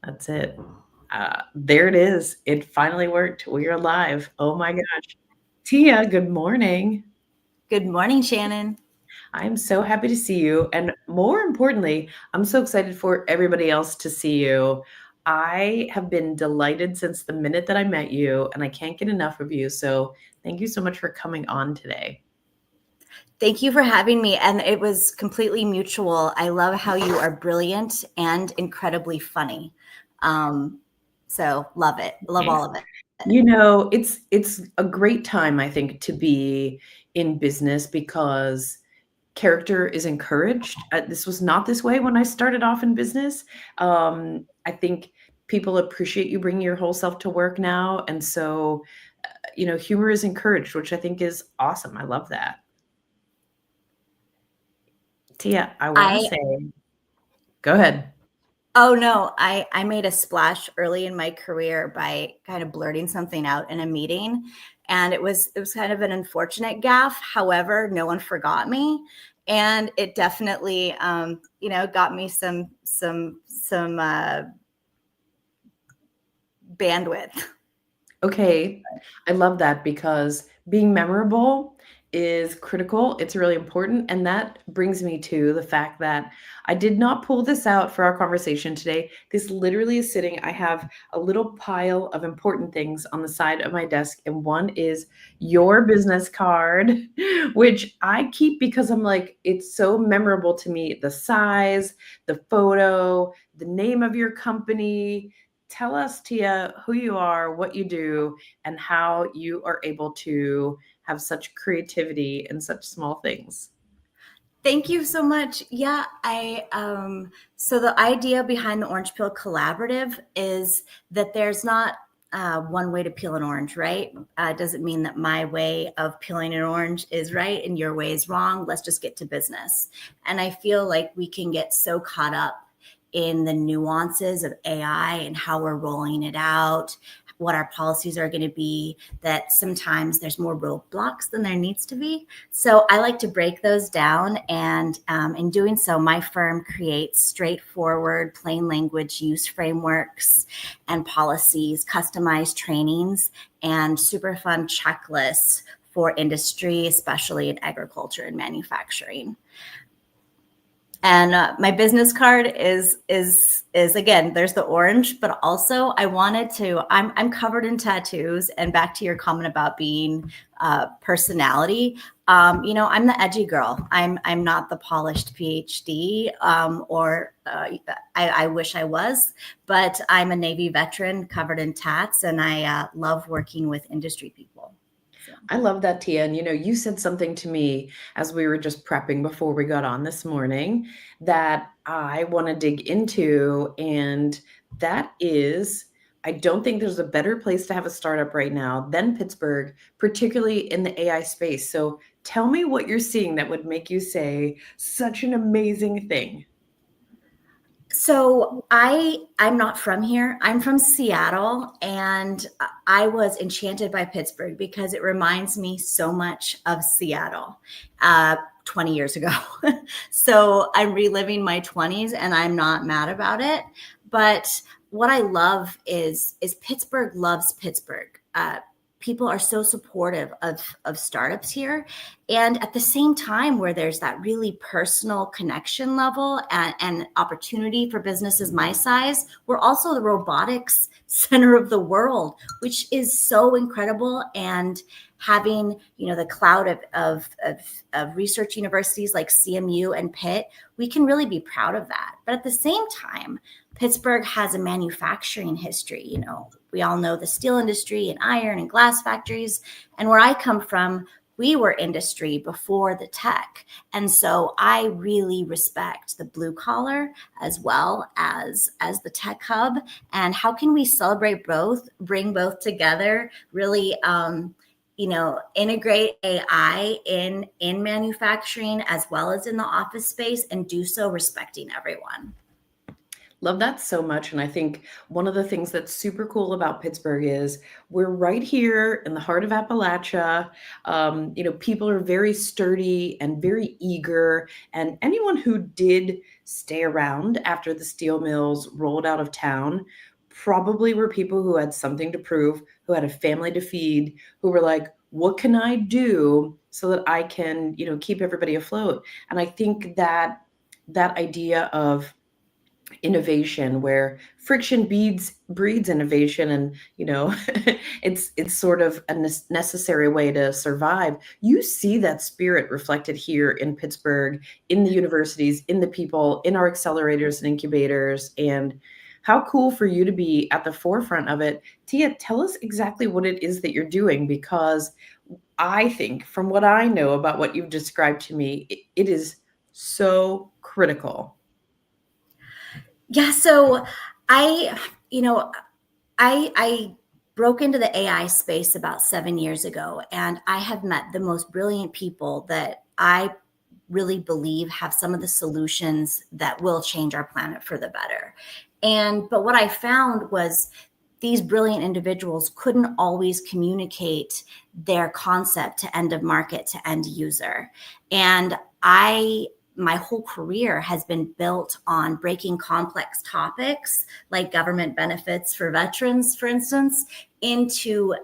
That's it. There it is. It finally worked. We're live. Oh my gosh. Tia, good morning. Good morning, Shannon. I'm so happy to see you. And more importantly, I'm so excited for everybody else to see you. I have been delighted since the minute that I met you, and I can't get enough of you. So thank you so much for coming on today. Thank you for having me. And it was completely mutual. I love how you are brilliant and incredibly funny. Um, so love it. Love all Thanks. of it. It's a great time, I think, to be in business because character is encouraged. This was not this way when I started off in business. I think people appreciate you bringing your whole self to work now, and so humor is encouraged, which I think is awesome. I love that. Tia, I want to I say, go ahead. Oh no, I made a splash early in my career by kind of blurting something out in a meeting, and it was kind of an unfortunate gaffe. However, no one forgot me, and it definitely got me some bandwidth. Okay. I love that because being memorable is critical. It's really important. And that brings me to the fact that I did not pull this out for our conversation today. This literally is sitting, I have a little pile of important things on the side of my desk. And one is your business card, which I keep because I'm like, it's so memorable to me. The size, the photo, the name of your company. Tell us, Tia, who you are, what you do, and how you are able to have such creativity in such small things. Thank you so much. Yeah, I so the idea behind the Orange Peel Collaborative is that there's not one way to peel an orange, right? Doesn't mean that my way of peeling an orange is right and your way is wrong. Let's just get to business. And I feel like we can get so caught up in the nuances of AI and how we're rolling it out, what our policies are going to be, that sometimes there's more roadblocks than there needs to be. So I like to break those down. And in doing so, my firm creates straightforward, plain language use frameworks and policies, customized trainings, and super fun checklists for industry, especially in agriculture and manufacturing. And my business card is again, there's the orange, but also I wanted to. I'm covered in tattoos, and back to your comment about being personality. I'm the edgy girl. I'm not the polished PhD, or I wish I was, but I'm a Navy veteran covered in tats, and I love working with industry people. So. I love that, Tia. And you said something to me as we were just prepping before we got on this morning that I want to dig into. And that is, I don't think there's a better place to have a startup right now than Pittsburgh, particularly in the AI space. So tell me what you're seeing that would make you say such an amazing thing. So I'm not from here. I'm from Seattle, and I was enchanted by Pittsburgh because it reminds me so much of Seattle 20 years ago. So I'm reliving my 20s, and I'm not mad about it. But what I love is Pittsburgh loves Pittsburgh. People are so supportive of startups here, and at the same time where there's that really personal connection level and opportunity for businesses my size, we're also the robotics center of the world, which is so incredible. And having the cloud of research universities like CMU and Pitt, we can really be proud of that. But at the same time, Pittsburgh has a manufacturing history. We all know the steel industry and iron and glass factories. And where I come from, we were industry before the tech. And so I really respect the blue collar as well as the tech hub. And how can we celebrate both, bring both together, really integrate AI in manufacturing as well as in the office space, and do so respecting everyone. Love that so much. And I think one of the things that's super cool about Pittsburgh is we're right here in the heart of Appalachia. People are very sturdy and very eager. And anyone who did stay around after the steel mills rolled out of town probably were people who had something to prove, who had a family to feed, who were like, what can I do so that I can, keep everybody afloat? And I think that that idea of innovation where friction breeds innovation, and it's sort of a necessary way to survive. You see that spirit reflected here in Pittsburgh, in the universities, in the people, in our accelerators and incubators. And how cool for you to be at the forefront of it. Tia, tell us exactly what it is that you're doing, because I think from what I know about what you've described to me, it is so critical. Yeah, so I, you know, I broke into the AI space about 7 years ago, and I have met the most brilliant people that I really believe have some of the solutions that will change our planet for the better. But what I found was these brilliant individuals couldn't always communicate their concept to end of market to end user. And my whole career has been built on breaking complex topics like government benefits for veterans, for instance, into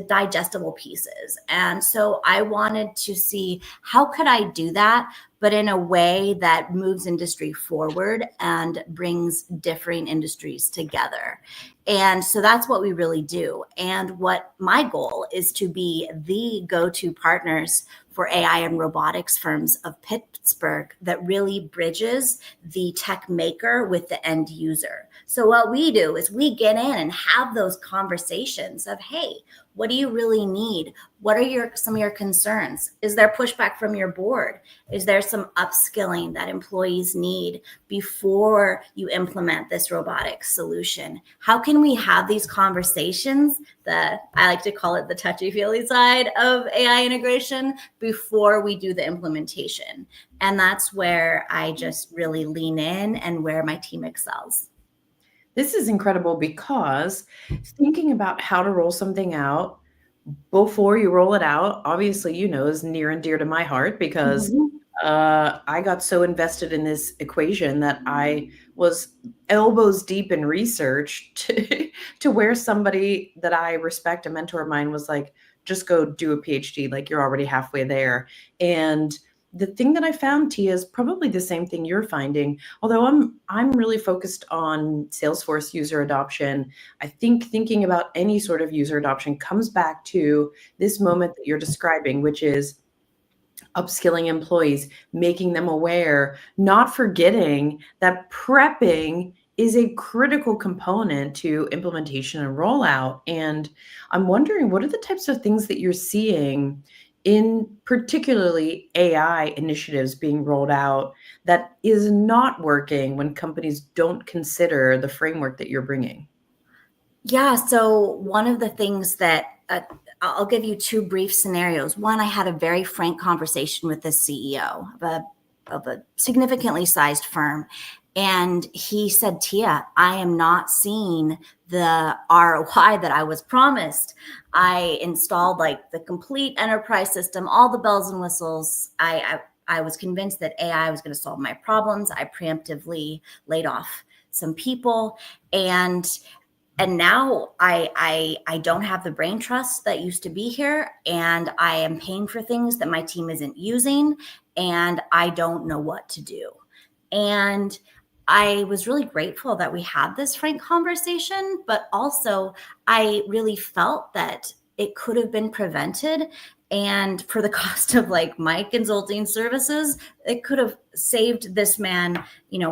digestible pieces. And so I wanted to see how could I do that, but in a way that moves industry forward and brings differing industries together. And so that's what we really do. And what my goal is to be the go-to partners for AI and robotics firms of Pittsburgh that really bridges the tech maker with the end user. So what we do is we get in and have those conversations of, hey, what do you really need? What are some of your concerns? Is there pushback from your board? Is there some upskilling that employees need before you implement this robotic solution? How can we have these conversations, I like to call it the touchy-feely side of AI integration, before we do the implementation? And that's where I just really lean in and where my team excels. This is incredible, because thinking about how to roll something out before you roll it out, obviously, is near and dear to my heart, because Mhm. I got so invested in this equation that I was elbows deep in research to where somebody that I respect, a mentor of mine, was like, just go do a PhD, like you're already halfway there. And the thing that I found, Tia, is probably the same thing you're finding. Although I'm really focused on Salesforce user adoption. I think thinking about any sort of user adoption comes back to this moment that you're describing, which is upskilling employees, making them aware, not forgetting that prepping is a critical component to implementation and rollout. And I'm wondering, what are the types of things that you're seeing in particularly AI initiatives being rolled out that is not working when companies don't consider the framework that you're bringing? Yeah. So one of the things that I'll give you two brief scenarios. One, I had a very frank conversation with the CEO of a significantly sized firm. And he said, Tia, I am not seeing the ROI that I was promised. I installed like the complete enterprise system, all the bells and whistles. I was convinced that AI was going to solve my problems. I preemptively laid off some people, and now I don't have the brain trust that used to be here, and I am paying for things that my team isn't using, and I don't know what to do. And I was really grateful that we had this frank conversation, but also I really felt that it could have been prevented. And for the cost of like my consulting services, it could have saved this man,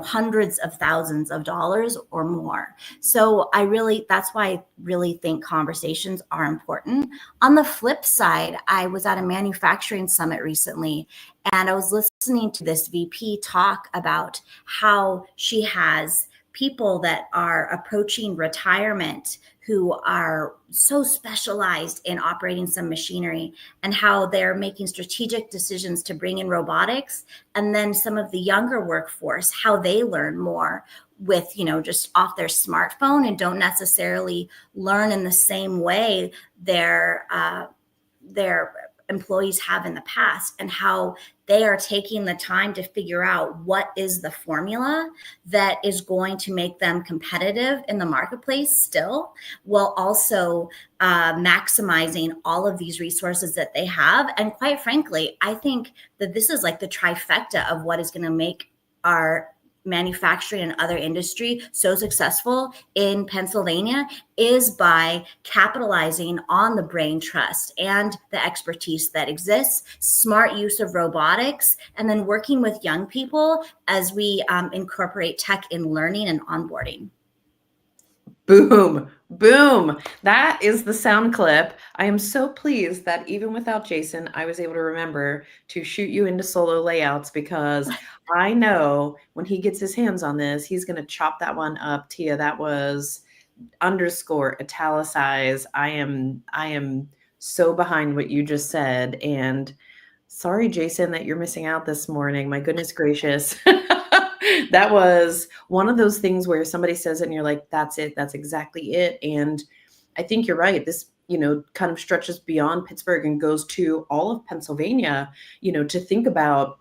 hundreds of thousands of dollars or more. So that's why I really think conversations are important. On the flip side, I was at a manufacturing summit recently, and I was listening to this VP talk about how she has people that are approaching retirement who are so specialized in operating some machinery, and how they're making strategic decisions to bring in robotics. And then some of the younger workforce, how they learn more with, just off their smartphone, and don't necessarily learn in the same way their employees have in the past, and how they are taking the time to figure out what is the formula that is going to make them competitive in the marketplace still, while also maximizing all of these resources that they have. And quite frankly, I think that this is like the trifecta of what is going to make our manufacturing and other industry so successful in Pennsylvania, is by capitalizing on the brain trust and the expertise that exists, smart use of robotics, and then working with young people as we incorporate tech in learning and onboarding. Boom, boom. That is the sound clip. I am so pleased that even without Jason, I was able to remember to shoot you into solo layouts, because I know when he gets his hands on this, he's going to chop that one up. Tia, that was underscore italicize. I am so behind what you just said. And sorry, Jason, that you're missing out this morning. My goodness gracious. That was one of those things where somebody says it and you're like, that's it. That's exactly it. And I think you're right. This, kind of stretches beyond Pittsburgh and goes to all of Pennsylvania, to think about,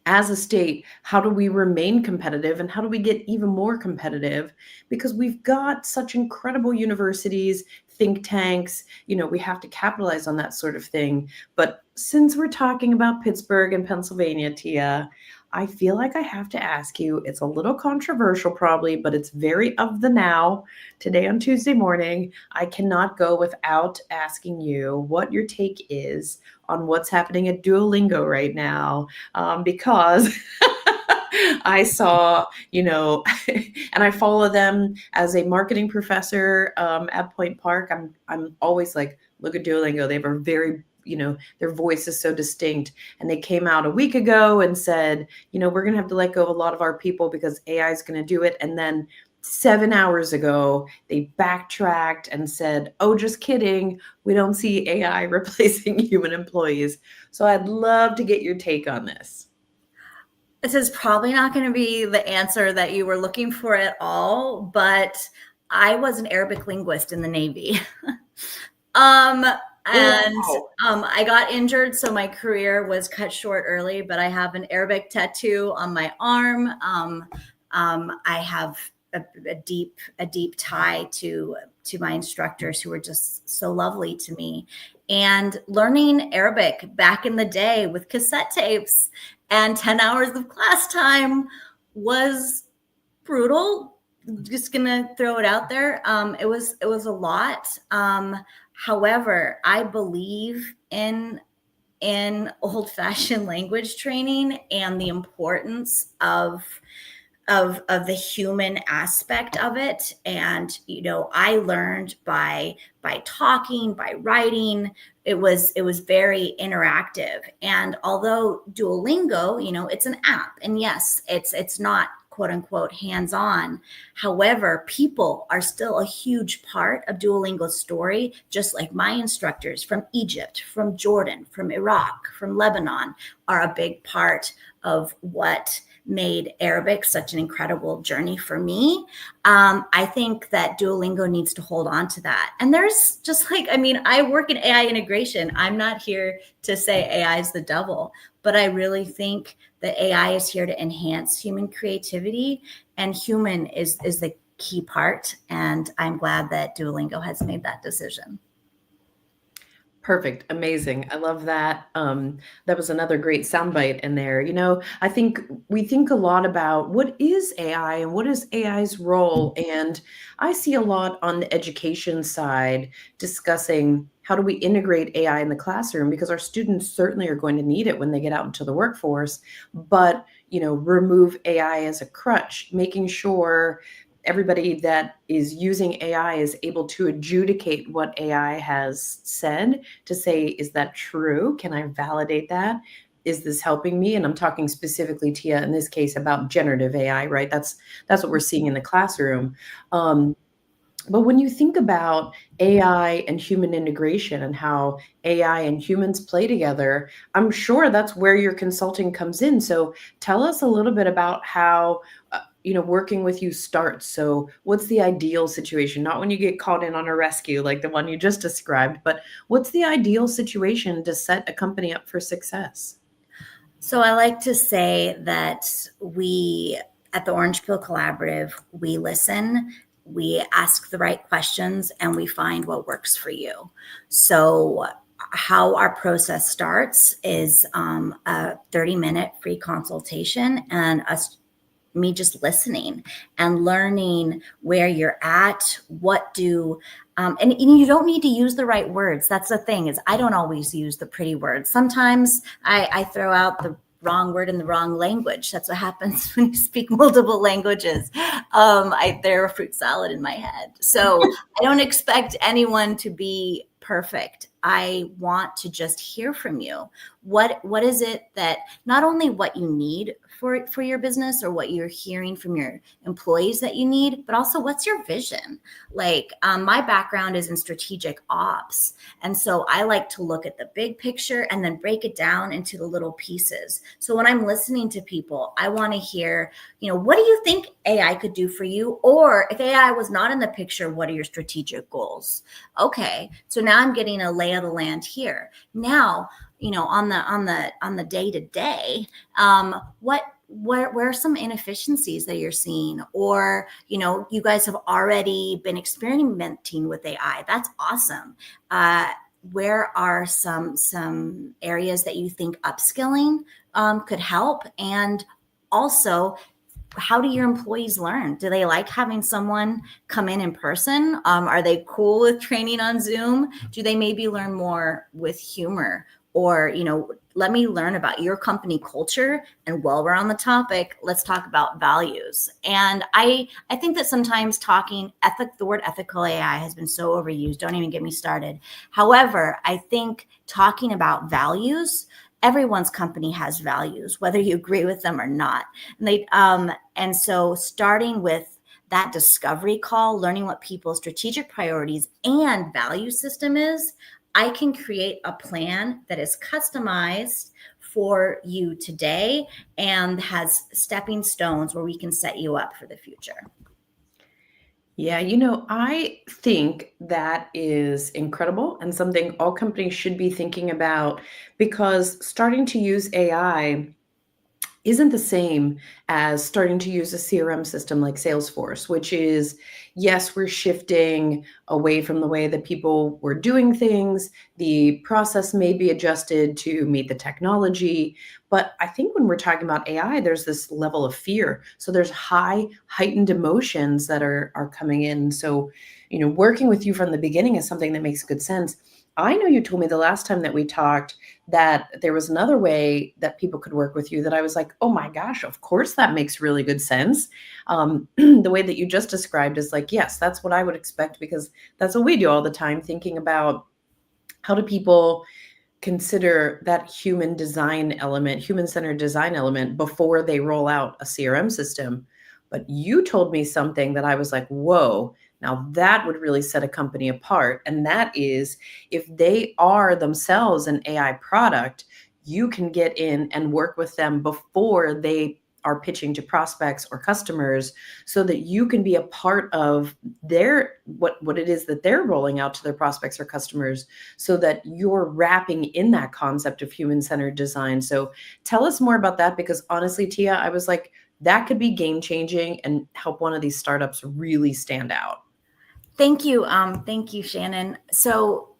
as a state, how do we remain competitive and how do we get even more competitive? Because we've got such incredible universities, think tanks, we have to capitalize on that sort of thing. But since we're talking about Pittsburgh and Pennsylvania, Tia, I feel like I have to ask you, it's a little controversial probably, but it's very of the now. Today on Tuesday morning, I cannot go without asking you what your take is on what's happening at Duolingo right now, because I saw, and I follow them as a marketing professor at Point Park. I'm always like, look at Duolingo. They have a very, their voice is so distinct. And they came out a week ago and said, we're going to have to let go of a lot of our people because AI is going to do it. And then 7 hours ago, they backtracked and said, oh, just kidding. We don't see AI replacing human employees. So I'd love to get your take on this. This is probably not going to be the answer that you were looking for at all, but I was an Arabic linguist in the Navy. I got injured, so my career was cut short early, but I have an Arabic tattoo on my arm. I have a deep tie to my instructors, who were just so lovely to me. And learning Arabic back in the day with cassette tapes and 10 hours of class time was brutal. Just gonna throw it out there. It was a lot. However, I believe in old-fashioned language training and the importance of the human aspect of it. And I learned by talking, by writing. It was very interactive. And although Duolingo, it's an app, and yes, it's not quote unquote hands-on. However, people are still a huge part of Duolingo's story, just like my instructors from Egypt, from Jordan, from Iraq, from Lebanon are a big part of what made Arabic such an incredible journey for me. I think that Duolingo needs to hold on to that. And there's just I work in AI integration. I'm not here to say AI is the devil, but I really think that AI is here to enhance human creativity, and human is the key part. And I'm glad that Duolingo has made that decision. Perfect. Amazing. I love that. That was another great soundbite in there. I think we think a lot about what is AI and what is AI's role. And I see a lot on the education side discussing how do we integrate AI in the classroom, because our students certainly are going to need it when they get out into the workforce, but, remove AI as a crutch, making sure everybody that is using AI is able to adjudicate what AI has said, to say, is that true? Can I validate that? is this helping me? And I'm talking specifically, Tia, in this case about generative AI, right? That's what we're seeing in the classroom. But when you think about AI and human integration and how AI and humans play together, I'm sure that's where your consulting comes in. So tell us a little bit about how working with you starts. So what's the ideal situation? Not when you get caught in on a rescue like the one you just described, but what's the ideal situation to set a company up for success? So I like to say that we at the Orange Peel Collaborative, we listen, we ask the right questions, and we find what works for you. So how our process starts is a 30-minute free consultation and me just listening and learning where you're at, what do, and you don't need to use the right words. That's the thing, is I don't always use the pretty words. Sometimes I throw out the wrong word in the wrong language. That's what happens when you speak multiple languages. They're a fruit salad in my head. So I don't expect anyone to be perfect. I want to just hear from you. What is it that, not only what you need for your business or what you're hearing from your employees that you need, but also what's your vision? Like my background is in strategic ops. And so I like to look at the big picture and then break it down into the little pieces. So when I'm listening to people, I want to hear, what do you think AI could do for you? Or if AI was not in the picture, what are your strategic goals? Okay, so now I'm getting a lay of the land here. Now, on the day to day, where are some inefficiencies that you're seeing? Or, you guys have already been experimenting with AI. That's awesome. Where are some areas that you think upskilling could help? And also, how do your employees learn? Do they like having someone come in person? Are they cool with training on Zoom? Do they maybe learn more with humor? Or, let me learn about your company culture. And while we're on the topic, let's talk about values. And I think that sometimes the word ethical AI has been so overused. Don't even get me started. However, I think talking about values, everyone's company has values, whether you agree with them or not. And so starting with that discovery call, learning what people's strategic priorities and value system is, I can create a plan that is customized for you today and has stepping stones where we can set you up for the future. Yeah, I think that is incredible and something all companies should be thinking about, because starting to use AI isn't the same as starting to use a CRM system like Salesforce, which is, yes, we're shifting away from the way that people were doing things. The process may be adjusted to meet the technology. But I think when we're talking about AI, there's this level of fear. So there's heightened emotions that are coming in. So, working with you from the beginning is something that makes good sense. I know you told me the last time that we talked that there was another way that people could work with you that I was like, oh my gosh, of course that makes really good sense. The way that you just described is like, yes, that's what I would expect, because that's what we do all the time, thinking about how do people consider that human design element, human-centered design element before they roll out a CRM system. But you told me something that I was like, whoa, now that would really set a company apart. And that is, if they are themselves an AI product, you can get in and work with them before they are pitching to prospects or customers, so that you can be a part of what it is that they're rolling out to their prospects or customers, so that you're wrapping in that concept of human-centered design. So tell us more about that, because honestly, Tia, I was like, that could be game changing and help one of these startups really stand out. Thank you. Thank you, Shannon. So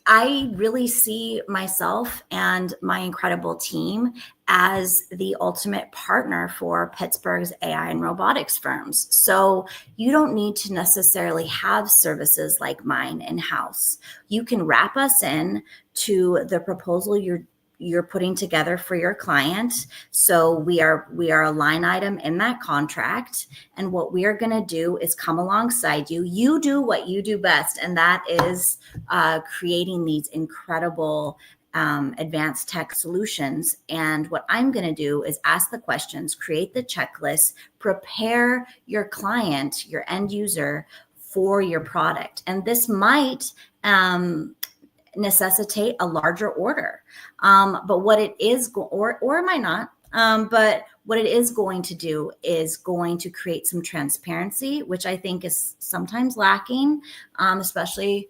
I really see myself and my incredible team as the ultimate partner for Pittsburgh's AI and robotics firms. So you don't need to necessarily have services like mine in-house. You can wrap us in to the proposal you're putting together for your client. So we are a line item in that contract. And what we are going to do is come alongside you. You do what you do best, and that is creating these incredible advanced tech solutions. And what I'm going to do is ask the questions, create the checklist, prepare your client, your end user for your product. And this might necessitate a larger order. But what it is, or it might not, but what it is going to do is going to create some transparency, which I think is sometimes lacking, especially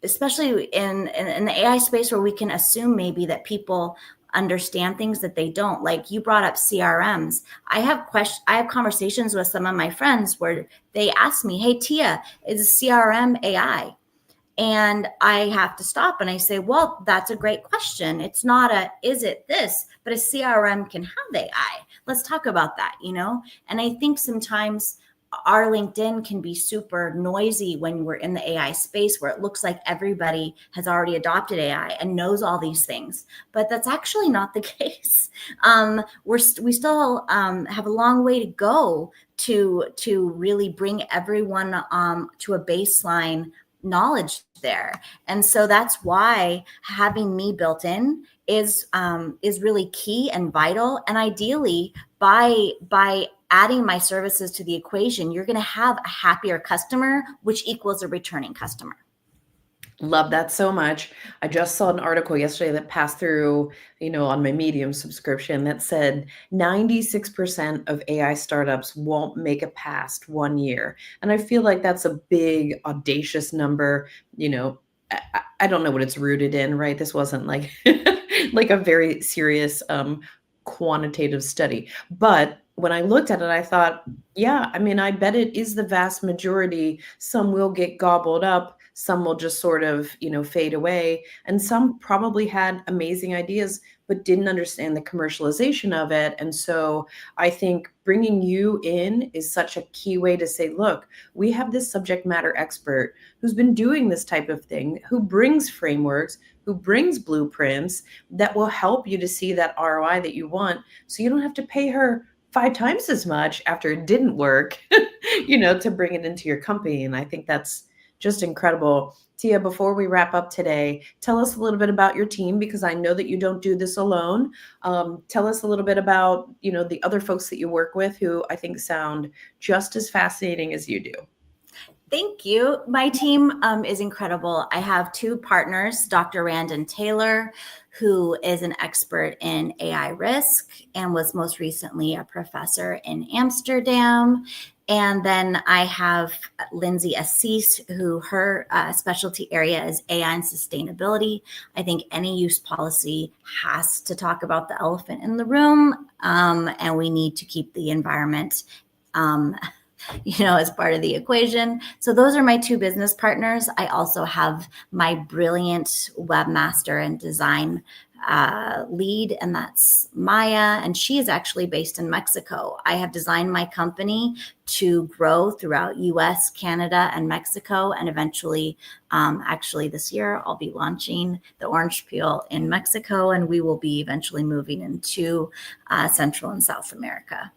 especially in the AI space, where we can assume maybe that people understand things that they don't. Like you brought up CRMs. I have conversations with some of my friends where they ask me, "Hey Tia, is CRM AI?" And I have to stop and I say, well, that's a great question. It's not is it this, but a CRM can have AI. Let's talk about that, And I think sometimes our LinkedIn can be super noisy when we're in the AI space, where it looks like everybody has already adopted AI and knows all these things, but that's actually not the case. We still have a long way to go to really bring everyone to a baseline knowledge there. And so that's why having me built in is really key and vital. And ideally, by adding my services to the equation, you're going to have a happier customer, which equals a returning customer. Love that so much. I just saw an article yesterday that passed through, on my Medium subscription that said 96% of AI startups won't make it past 1 year. And I feel like that's a big, audacious number. I don't know what it's rooted in, right? This wasn't like like a very serious quantitative study. But when I looked at it, I thought, yeah, I bet it is the vast majority. Some will get gobbled up. Some will just sort of, fade away. And some probably had amazing ideas, but didn't understand the commercialization of it. And so I think bringing you in is such a key way to say, look, we have this subject matter expert who's been doing this type of thing, who brings frameworks, who brings blueprints that will help you to see that ROI that you want. So you don't have to pay her 5 times as much after it didn't work, to bring it into your company. And I think that's just incredible. Tia, before we wrap up today, tell us a little bit about your team, because I know that you don't do this alone. Tell us a little bit about, the other folks that you work with, who I think sound just as fascinating as you do. Thank you. My team is incredible. I have 2 partners, Dr. Randon Taylor, who is an expert in AI risk and was most recently a professor in Amsterdam. And then I have Lindsay Assis, who her specialty area is AI and sustainability. I think any use policy has to talk about the elephant in the room, and we need to keep the environment as part of the equation. So those are my 2 business partners. I also have my brilliant webmaster and design lead, and that's Maya, and she is actually based in Mexico. I have designed my company to grow throughout US, Canada, and Mexico, and eventually, actually this year, I'll be launching the Orange Peel in Mexico, and we will be eventually moving into Central and South America.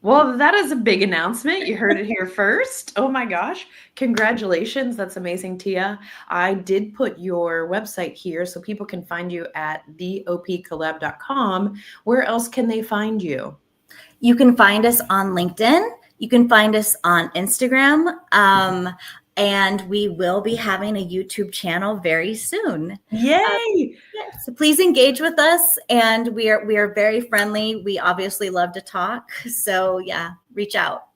Well, that is a big announcement. You heard it here first. Oh my gosh. Congratulations. That's amazing, Tia. I did put your website here so people can find you at theopcollab.com. Where else can they find you? You can find us on LinkedIn. You can find us on Instagram. And we will be having a YouTube channel very soon. Yay! So please engage with us, and we are very friendly. We obviously love to talk. So yeah, reach out.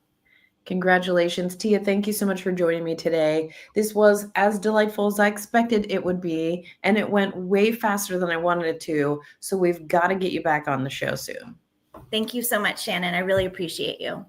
Congratulations, Tia. Thank you so much for joining me today. This was as delightful as I expected it would be, and it went way faster than I wanted it to. So we've got to get you back on the show soon. Thank you so much, Shannon. I really appreciate you.